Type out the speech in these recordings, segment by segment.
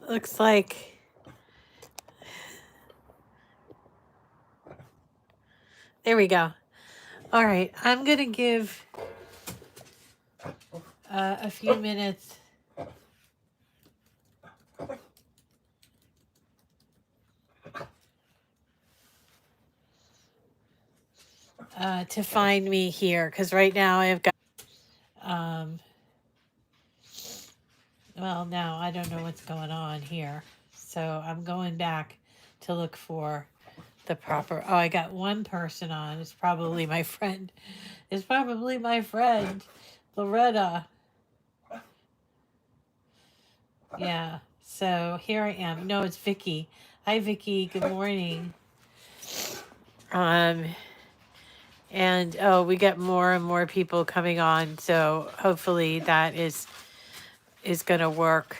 looks like there we go. All right, I'm gonna give a few minutes to find me here, because right now I've got um, well, now I don't know what's going on here, so I'm going back to look for the proper. Oh, I got one person on. It's probably my friend. It's probably my friend, Loretta. Yeah. So here I am. No, it's Vicky. Hi, Vicky. Good morning. Um, and oh, we get more and more people coming on. So hopefully that is gonna work.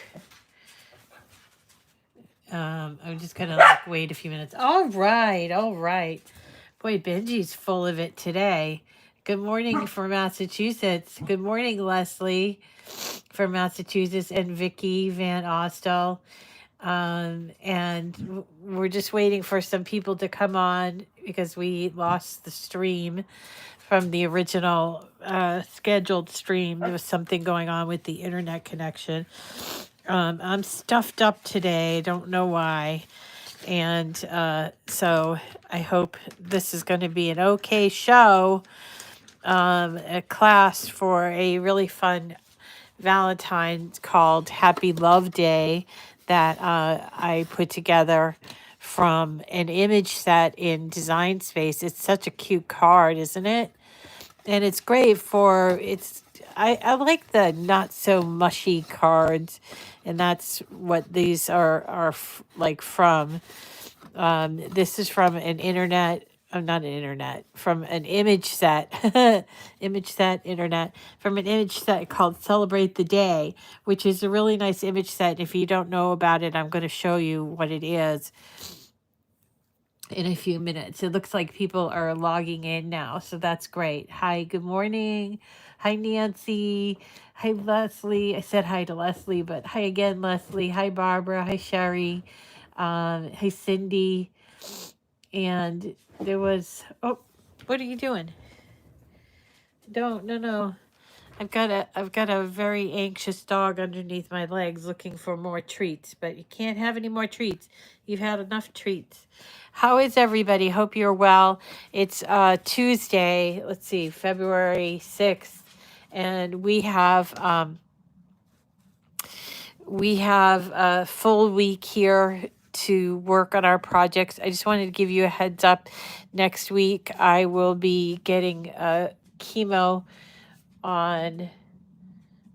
I'm just gonna like wait a few minutes. All right, all right. Boy, Benji's full of it today. Good morning from Massachusetts. Good morning, Leslie from Massachusetts, and Vicky Van Ostel. And we're just waiting for some people to come on because we lost the stream from the original scheduled stream. There was something going on with the internet connection. I'm stuffed up today. Don't know why. And so I hope this is going to be an okay show, a class for a really fun Valentine's called Happy Love Day that I put together from an image set in Design Space. It's such a cute card, isn't it? And it's great for I like the not so mushy cards, and that's what these are like from. This is from an internet, not an internet, from an image set, image set, internet, from an image set called Celebrate the Day, which is a really nice image set. If you don't know about it, I'm going to show you what it is in a few minutes. It looks like people are logging in now, so that's great. Hi, good morning. Hi, Nancy. Hi, Leslie. I said hi to Leslie, but hi again, Leslie. Hi, Barbara. Hi, Sherry. Hi, Cindy. And there was, oh, what are you doing? No. I've got a very anxious dog underneath my legs looking for more treats, but you can't have any more treats. You've had enough treats. How is everybody? Hope you're well. It's Tuesday, let's see, February 6th, and we have a full week here to work on our projects. I just wanted to give you a heads up. Next week, I will be getting chemo on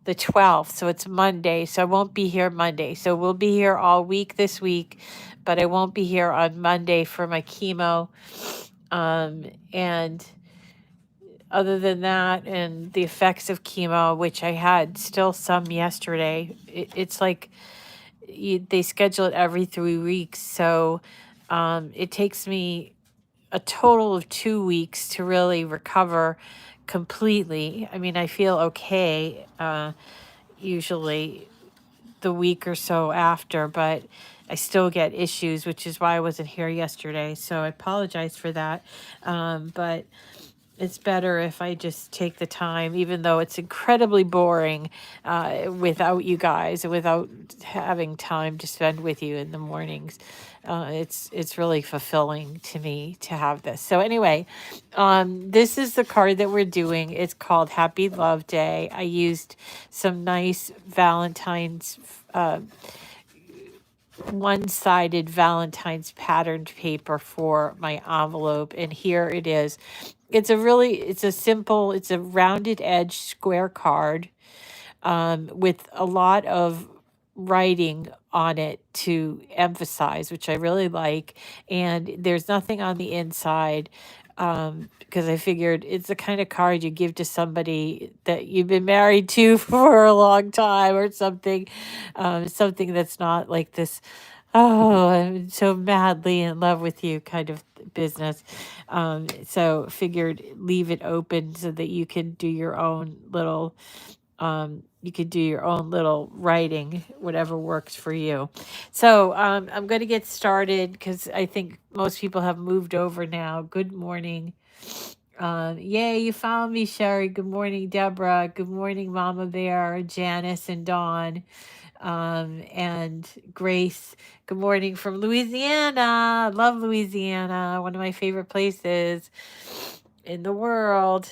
the 12th. So it's Monday. So I won't be here Monday. So we'll be here all week this week, but I won't be here on Monday for my chemo. And other than that, and the effects of chemo, which I had still some yesterday, it's like they schedule it every 3 weeks. So it takes me a total of 2 weeks to really recover completely. I mean, I feel okay usually the week or so after, but I still get issues, which is why I wasn't here yesterday. So I apologize for that. But it's better if I just take the time, even though it's incredibly boring without you guys, without having time to spend with you in the mornings. It's really fulfilling to me to have this. So anyway, this is the card that we're doing. It's called Happy Love Day. I used some nice Valentine's one-sided Valentine's patterned paper for my envelope, and here it is. It's a rounded edge square card with a lot of writing on it to emphasize, which I really like. And there's nothing on the inside because I figured it's the kind of card you give to somebody that you've been married to for a long time or something, something that's not like this, oh, I'm so madly in love with you kind of business. So figured leave it open so that you can do your own little You could do your own little writing, whatever works for you. So I'm going to get started because I think most people have moved over now. Good morning. Yay, you found me, Sherry. Good morning, Deborah. Good morning, Mama Bear, Janice, and Dawn, and Grace. Good morning from Louisiana. Love Louisiana. One of my favorite places in the world.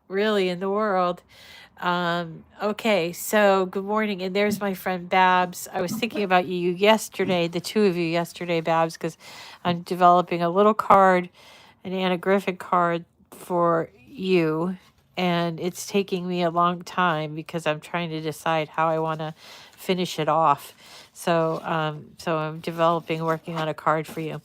Really, in the world. Okay, so good morning. And there's my friend Babs. I was thinking about you yesterday, the two of you yesterday, Babs, because I'm developing a little card, an anaglyphic card for you. And it's taking me a long time because I'm trying to decide how I want to finish it off. So I'm developing, working on a card for you.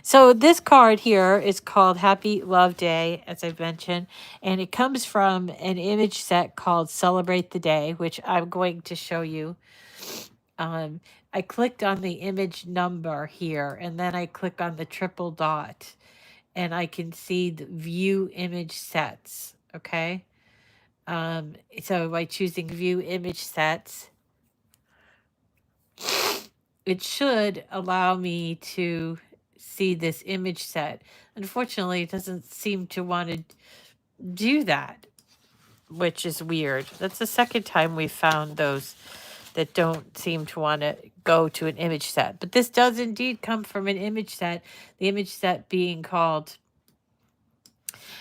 So this card here is called Happy Love Day, as I've mentioned, and it comes from an image set called Celebrate the Day, which I'm going to show you. I clicked on the image number here, and then I click on the triple dot, and I can see the view image sets, okay? So by choosing view image sets, it should allow me to see this image set. Unfortunately, it doesn't seem to want to do that, which is weird. That's the second time we've found those that don't seem to want to go to an image set. But this does indeed come from an image set, the image set being called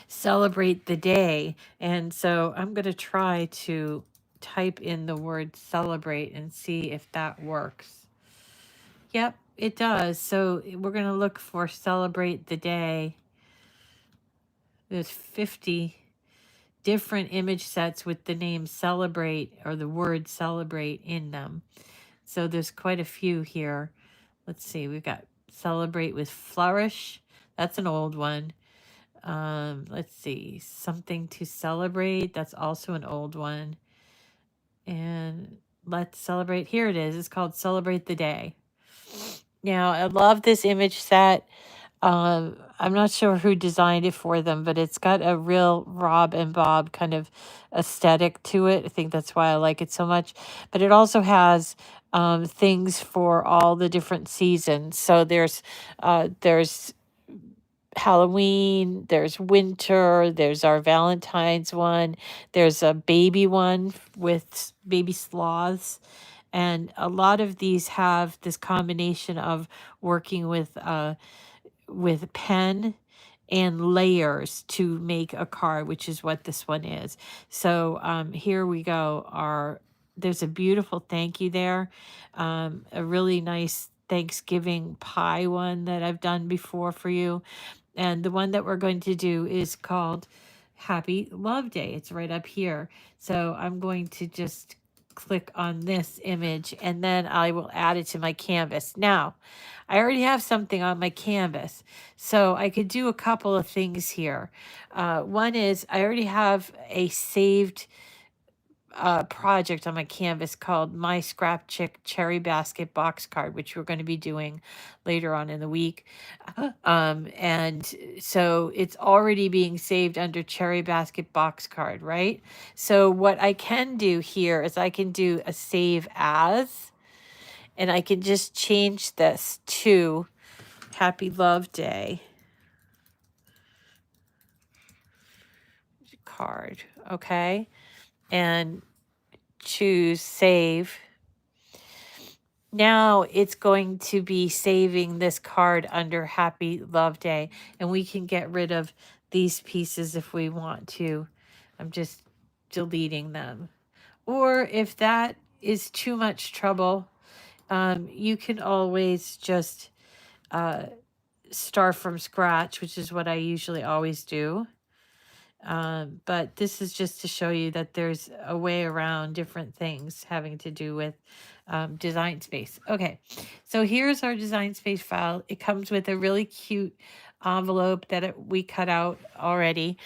Celebrate the Day. And so I'm going to try to type in the word celebrate and see if that works. Yep, it does. So we're going to look for Celebrate the Day. There's 50 different image sets with the name celebrate or the word celebrate in them. So there's quite a few here. Let's see, we've got celebrate with flourish. That's an old one. Let's see, something to celebrate. That's also an old one. And let's celebrate. Here it is. It's called Celebrate the Day. Now, I love this image set. I'm not sure who designed it for them, but it's got a real Rob and Bob kind of aesthetic to it. I think that's why I like it so much. But it also has things for all the different seasons. So there's Halloween, there's winter, there's our Valentine's one, there's a baby one with baby sloths. And a lot of these have this combination of working with pen and layers to make a card, which is what this one is. So here we go. There's a beautiful thank you there. A really nice Thanksgiving pie one that I've done before for you. And the one that we're going to do is called Happy Love Day. It's right up here. So I'm going to just click on this image and then I will add it to my canvas. Now, I already have something on my canvas, so I could do a couple of things here. One is I already have a saved project on my canvas called My Scrap Chick Cherry Basket Box Card, which we're going to be doing later on in the week. And so it's already being saved under Cherry Basket Box Card, right? So what I can do here is I can do a save as, and I can just change this to Happy Love Day card, okay? And choose save. Now it's going to be saving this card under Happy Love Day, and we can get rid of these pieces if we want to. I'm just deleting them. Or if that is too much trouble, you can always just start from scratch, which is what I usually always do. But this is just to show you that there's a way around different things having to do with Design Space. Okay, so here's our Design Space file. It comes with a really cute envelope that we cut out already.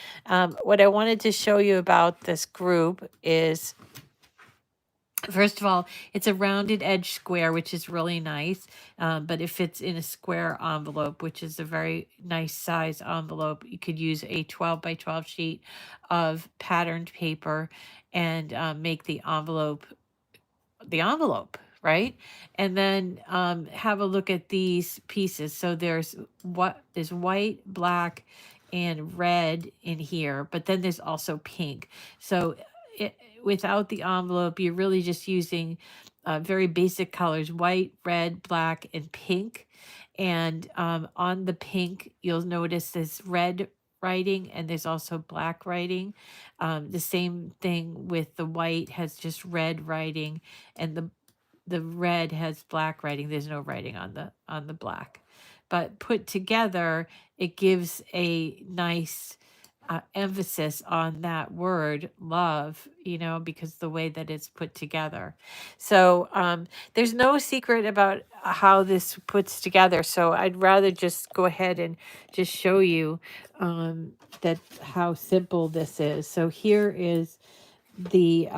What I wanted to show you about this group is First of all, it's a rounded edge square, which is really nice, but it fits in a square envelope, which is a very nice size envelope. You could use a 12 by 12 sheet of patterned paper and make the envelope, right? And then have a look at these pieces. So there's white, black, and red in here, but then there's also pink. So it, without the envelope, you're really just using very basic colors: white, red, black, and pink. And on the pink, you'll notice this red writing, and there's also black writing. The same thing with the white, has just red writing, and the red has black writing. There's no writing on the black, but put together, it gives a nice emphasis on that word love, because the way that it's put together. So there's no secret about how this puts together. So I'd rather just go ahead and just show you that how simple this is. So here is the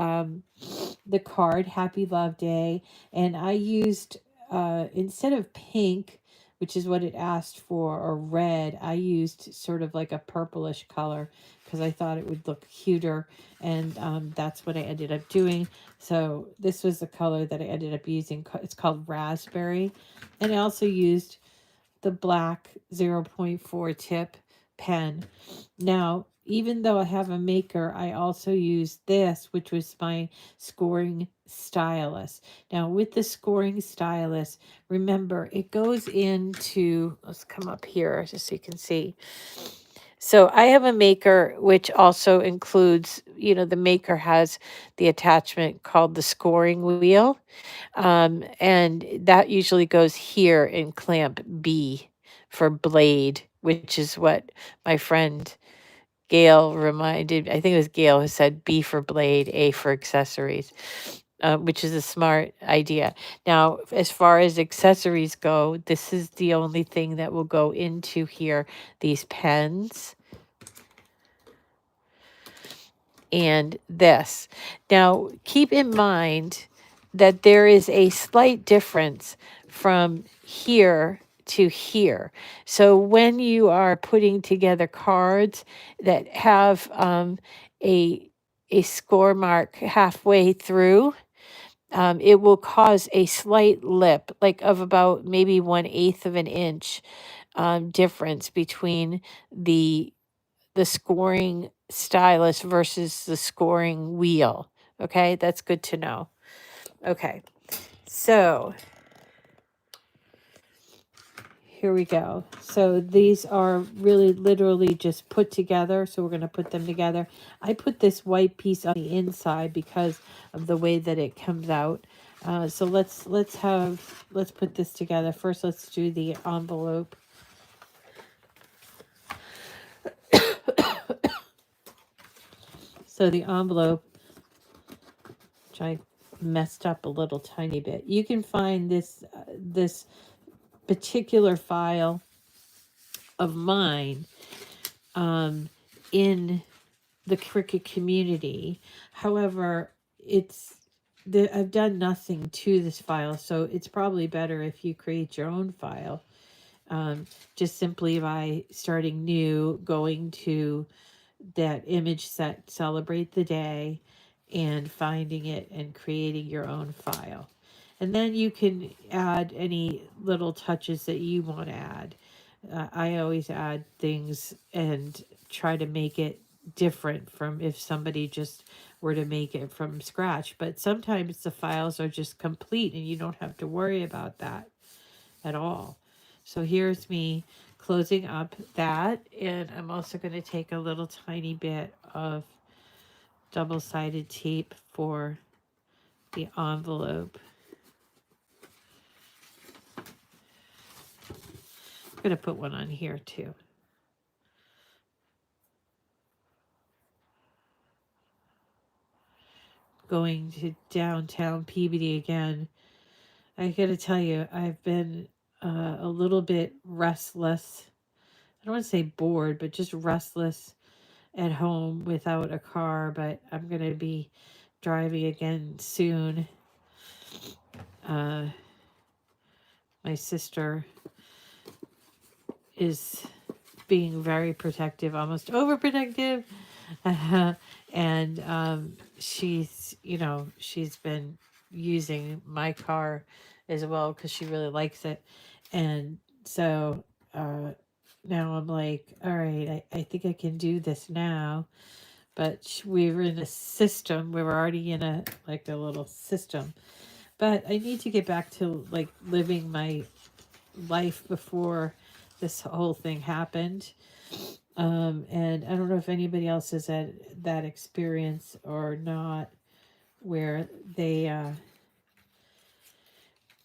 card, Happy Love Day, and I used instead of pink, which is what it asked for, or red, I used sort of like a purplish color because I thought it would look cuter, and that's what I ended up doing. So this was the color that I ended up using. It's called raspberry, and I also used the black 0.4 tip pen. Now, even though I have a maker, I also use this, which was my scoring stylus. Now, with the scoring stylus, remember, it goes into, let's come up here just so you can see. So I have a maker, which also includes, the maker has the attachment called the scoring wheel. And that usually goes here in clamp B for blade, which is what my friend Gail reminded. I think it was Gail who said B for blade, A for accessories, which is a smart idea. Now, as far as accessories go, this is the only thing that will go into here, these pens and this. Now, keep in mind that there is a slight difference from here to here. So when you are putting together cards that have a score mark halfway through, it will cause a slight lip, like of about maybe 1/8 of an inch difference between the scoring stylus versus the scoring wheel. Okay, that's good to know. Okay, so here we go. So these are really literally just put together. So we're going to put them together. I put this white piece on the inside because of the way that it comes out. So let's put this together. First, let's do the envelope. So the envelope, which I messed up a little tiny bit. You can find this particular file of mine in the Cricut community. However, I've done nothing to this file, so it's probably better if you create your own file. Just simply by starting new, going to that image set, celebrate the day, and finding it and creating your own file. And then you can add any little touches that you want to add. I always add things and try to make it different from if somebody just were to make it from scratch. But sometimes the files are just complete and you don't have to worry about that at all. So here's me closing up that, and I'm also going to take a little tiny bit of double-sided tape for the envelope. I'm going to put one on here too. Going to downtown Peabody again. I got to tell you, I've been a little bit restless. I don't want to say bored, but just restless at home without a car. But I'm going to be driving again soon. uh, my sister is being very protective, almost overprotective. And she's, she's been using my car as well because she really likes it. And so uh, now I'm like, all right, I think I can do this now. But we were in a system. We were already in a little system. But I need to get back to like living my life before this whole thing happened. And I don't know if anybody else has had that experience or not, where they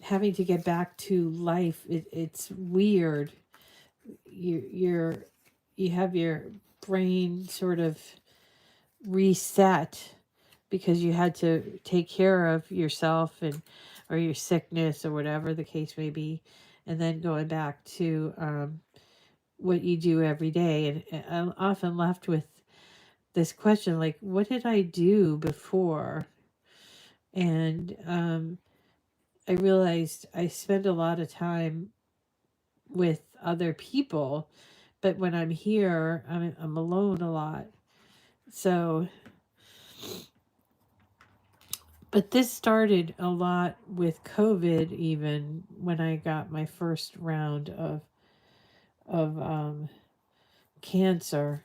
having to get back to life. It's weird. You're you have your brain sort of reset because you had to take care of yourself and or your sickness or whatever the case may be, and then going back to what you do every day. And I'm often left with this question, like, what did I do before? And I realized I spend a lot of time with other people, but when I'm here, I'm alone a lot. So, but this started a lot with COVID, even when I got my first round of cancer.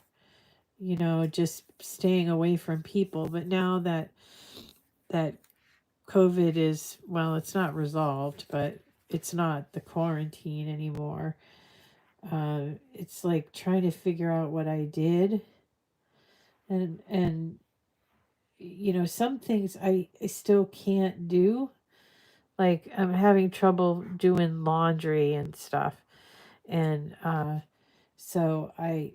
Just staying away from people. But now that COVID is, well, it's not resolved, but it's not the quarantine anymore. It's like trying to figure out what I did, and some things I still can't do. Like I'm having trouble doing laundry and stuff, and so I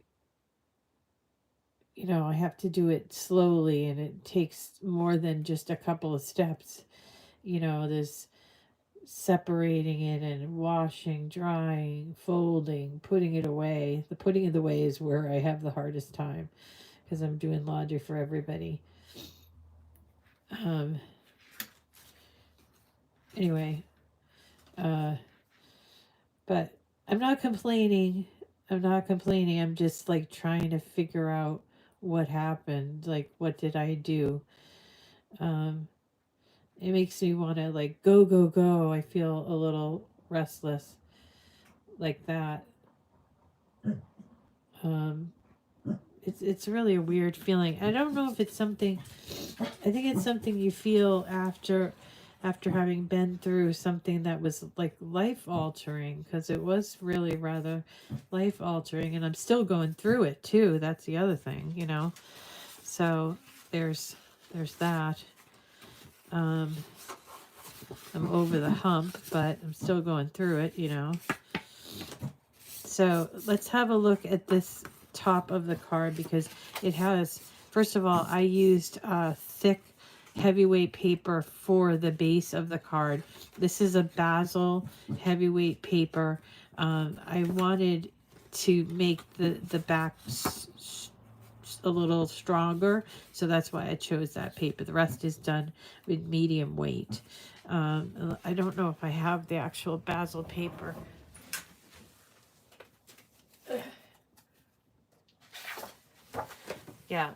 have to do it slowly, and it takes more than just a couple of steps. There's separating it and washing, drying, folding, putting it away. The putting it away is where I have the hardest time because I'm doing laundry for everybody. Um, anyway, uh, but I'm not complaining. I'm not complaining. I'm just like trying to figure out what happened. Like, what did I do? Um, it makes me want to like go, go, go. I feel a little restless like that. Um, it's really a weird feeling. I don't know if it's something. I think it's something you feel after having been through something that was like life altering, because it was really rather life altering, and I'm still going through it too. That's the other thing. So there's that. I'm over the hump, but I'm still going through it. So let's have a look at this top of the card, because it has, first of all, I used thick heavyweight paper for the base of the card. This is a Basil heavyweight paper. I wanted to make the back a little stronger, so that's why I chose that paper. The rest is done with medium weight. I don't know if I have the actual Basil paper. Yeah,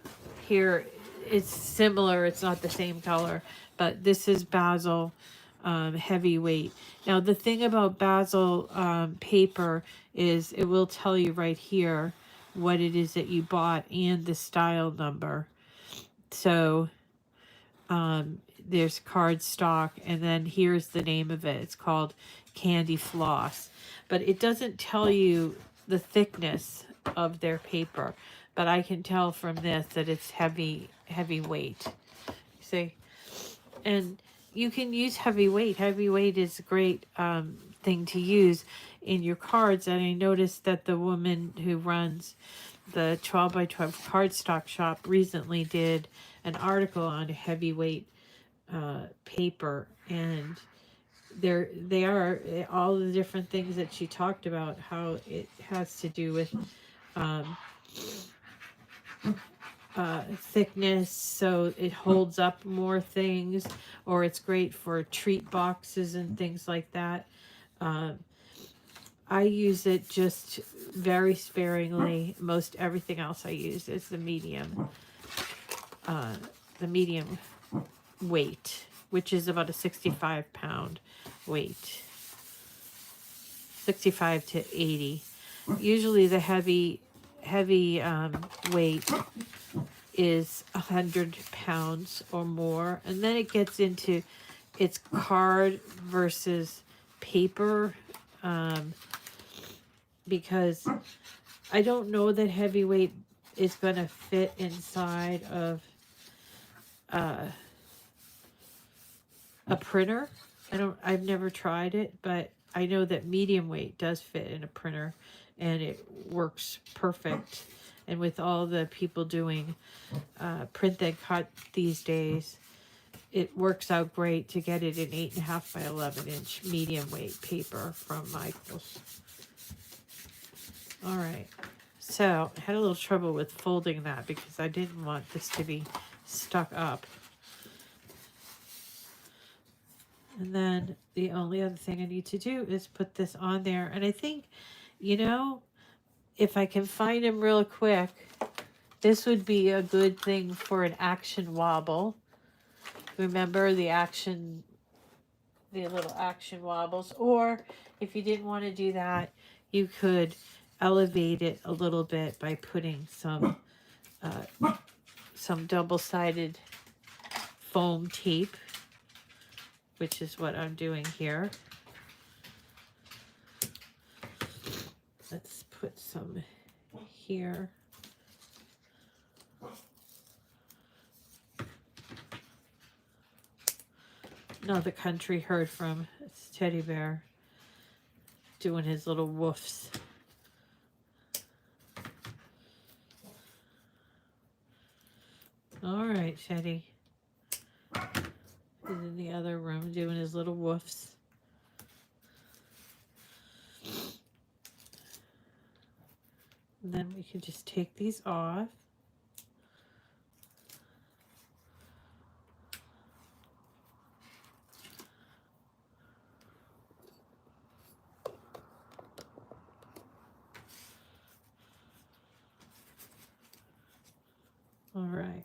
here it's similar. It's not the same color, but this is Basil heavyweight. Now, the thing about Basil paper is it will tell you right here what it is that you bought and the style number. So there's cardstock, and then here's the name of it. It's called Candy Floss, but it doesn't tell you the thickness of their paper. But I can tell from this that it's heavy weight. See, and you can use heavy weight. Heavy weight is a great thing to use in your cards. And I noticed that the woman who runs the 12 by 12 cardstock shop recently did an article on heavyweight paper, and they are all the different things that she talked about, how it has to do with thickness, so it holds up more things, or it's great for treat boxes and things like that. Um, I use it just very sparingly. Most everything else I use is uh, the medium weight, which is about a 65-pound weight, 65 to 80. Usually the heavy weight is 100 pounds or more, and then it gets into its card versus paper, because I don't know that heavyweight is going to fit inside of uh, a printer. I've never tried it, but I know that medium weight does fit in a printer, and it works perfect. And with all the people doing print and cut these days, it works out great to get it in 8.5 by 11-inch medium weight paper from Michaels. All right. So I had a little trouble with folding that because I didn't want this to be stuck up. And then the only other thing I need to do is put this on there. And I think, you know, if I can find them real quick, this would be a good thing for an action wobble. Remember the little action wobbles? Or if you didn't want to do that, you could elevate it a little bit by putting some double-sided foam tape, which is what I'm doing here. Let's put some here. No, the country heard from Teddy Bear doing his little woofs. All right, Teddy. He's in the other room doing his little woofs. And then we can just take these off. All right.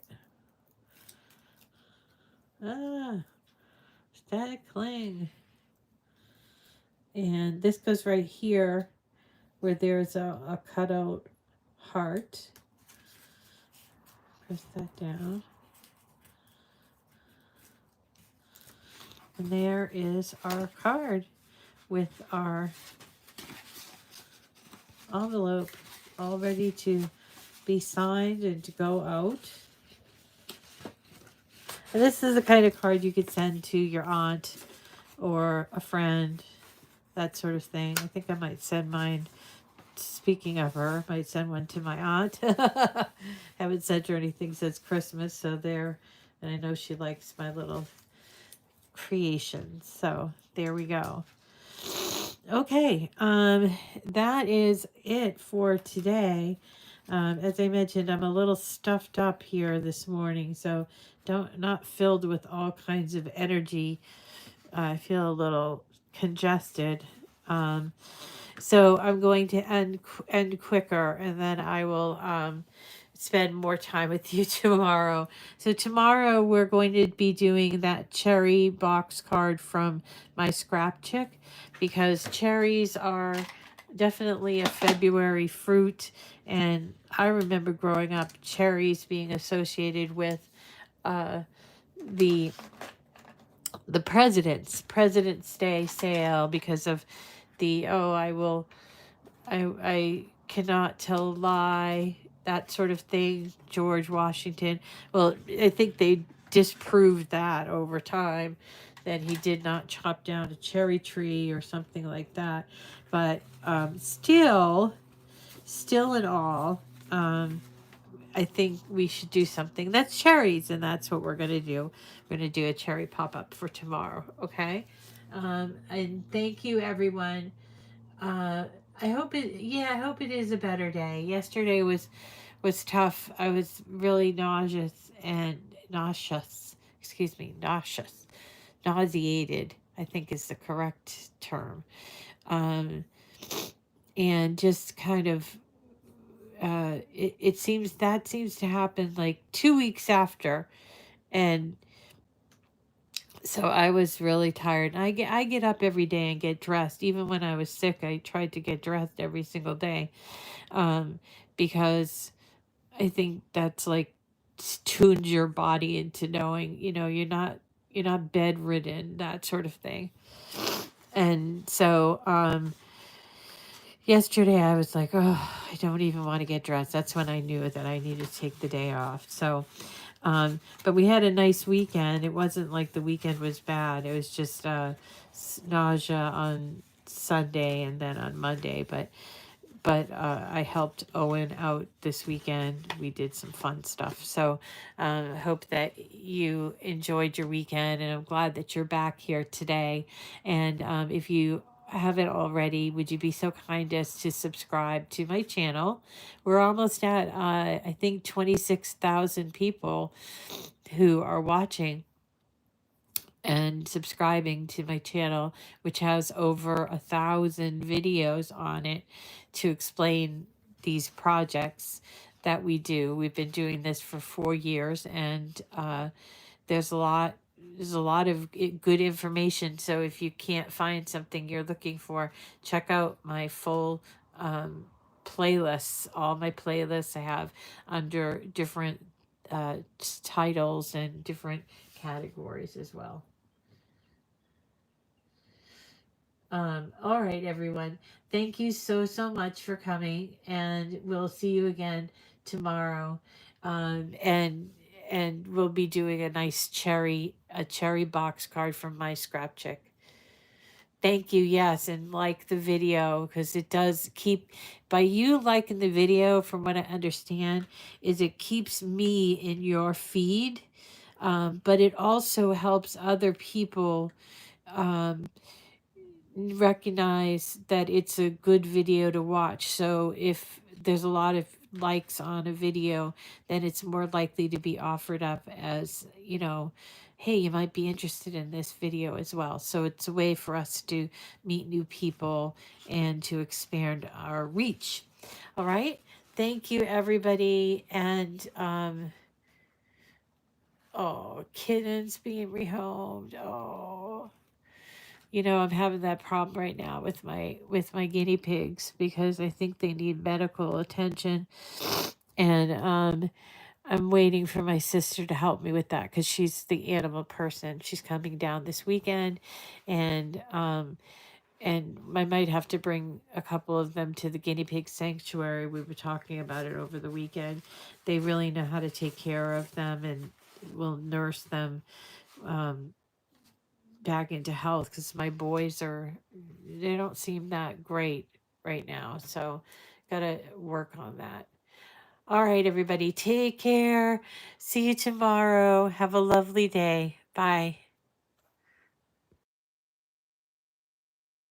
Static cling. And this goes right here where there's a cutout heart. Press that down. And there is our card with our envelope all ready to be signed and to go out. And this is the kind of card you could send to your aunt or a friend, that sort of thing. I think I might send mine, speaking of her, I might send one to my aunt. Haven't sent her anything since Christmas, so there. And I know she likes my little creations. So there we go. Okay, that is it for today. As I mentioned, I'm a little stuffed up here this morning, so not filled with all kinds of energy. I feel a little congested. So I'm going to end quicker, and then I will spend more time with you tomorrow. So tomorrow we're going to be doing that cherry box card from my scrap chick, because cherries are definitely a February fruit, and I remember growing up cherries being associated with the President's Day sale because of the I cannot tell a lie, that sort of thing, George Washington. Well, I think they disproved that over time, that he did not chop down a cherry tree or something like that. But still in all, I think we should do something that's cherries, and that's what we're going to do. We're going to do a cherry pop-up for tomorrow, okay? And thank you, everyone. I hope it is a better day. Yesterday was was tough. I was really nauseous, excuse me, nauseated, I think is the correct term. Um, and just kind of, it seems that seems to happen like 2 weeks after. And so I was really tired. And I get up every day and get dressed. Even when I was sick, I tried to get dressed every single day, because I think that's like tunes your body into knowing, you're not bedridden, that sort of thing. And so yesterday I was like, oh, I don't even want to get dressed. That's when I knew that I needed to take the day off. So but we had a nice weekend. It wasn't like the weekend was bad. It was just nausea on Sunday and then on Monday. But I helped Owen out this weekend. We did some fun stuff. So I hope that you enjoyed your weekend, and I'm glad that you're back here today. And if you haven't already, would you be so kind as to subscribe to my channel? We're almost at, I think, 26,000 people who are watching and subscribing to my channel, which has over 1,000 videos on it to explain these projects that we do. We've been doing this for 4 years, and there's a lot of good information. So if you can't find something you're looking for, check out my full playlists. All my playlists I have under different titles and different categories as well. All right, everyone. Thank you so, so much for coming, and we'll see you again tomorrow. And we'll be doing a cherry box card from my scrap chick. Thank you. Yes, and like the video, because it does keep, by you liking the video, from what I understand, is it keeps me in your feed, but it also helps other people um, recognize that it's a good video to watch. So if there's a lot of likes on a video, then it's more likely to be offered up as, hey, you might be interested in this video as well. So it's a way for us to meet new people and to expand our reach. All right. Thank you, everybody. And, oh, kittens being rehomed. Oh. I'm having that problem right now with my guinea pigs, because I think they need medical attention, and I'm waiting for my sister to help me with that, because she's the animal person. She's coming down this weekend, and I might have to bring a couple of them to the guinea pig sanctuary. We were talking about it over the weekend. They really know how to take care of them and will nurse them um, back into health, because my boys they don't seem that great right now, so gotta work on that. All right, everybody, take care. See you tomorrow. Have a lovely day. Bye.